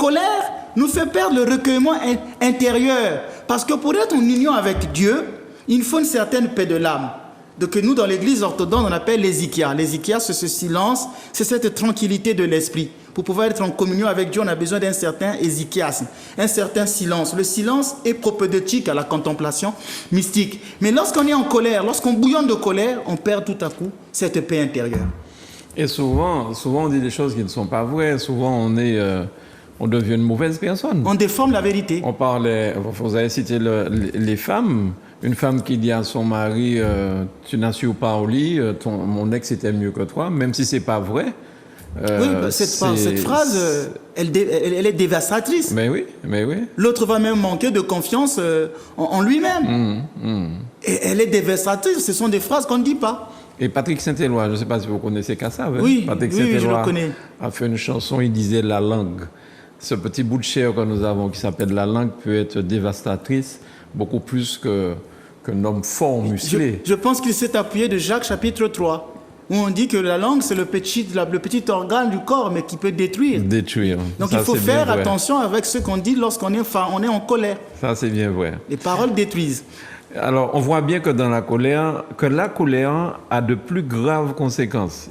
colère nous fait perdre le recueillement intérieur. Parce que pour être en union avec Dieu, il faut une certaine paix de l'âme. Donc nous, dans l'église orthodoxe, on appelle l'hésychia. L'hésychia, c'est ce silence, c'est cette tranquillité de l'esprit. Pour pouvoir être en communion avec Dieu, on a besoin d'un certain hésychiasme, un certain silence. Le silence est propédeutique à la contemplation mystique. Mais lorsqu'on est en colère, lorsqu'on bouillonne de colère, on perd tout à coup cette paix intérieure. Et souvent, on dit des choses qui ne sont pas vraies. Souvent, on devient une mauvaise personne. On déforme la vérité. On parlait, vous avez cité les femmes. Une femme qui dit à son mari, tu n'assures pas au lit, mon ex était mieux que toi, même si c'est pas vrai. Oui, cette phrase, elle est dévastatrice. Mais oui. L'autre va même manquer de confiance en lui-même. Et elle est dévastatrice. Ce sont des phrases qu'on ne dit pas. Et Patrick Saint-Éloi, je ne sais pas si vous connaissez Kassav. Oui, Patrick oui, je le Saint-Éloi connais. a fait une chanson, il disait la langue. Ce petit bout de chair que nous avons qui s'appelle la langue peut être dévastatrice, beaucoup plus qu'un homme fort, musclé. Je pense qu'il s'est appuyé de Jacques chapitre 3, où on dit que la langue, c'est le petit organe du corps, mais qui peut détruire. Donc ça, il faut faire attention avec ce qu'on dit lorsqu'on est en colère. Ça, c'est bien vrai. Les paroles détruisent. Alors, on voit bien que dans la colère a de plus graves conséquences.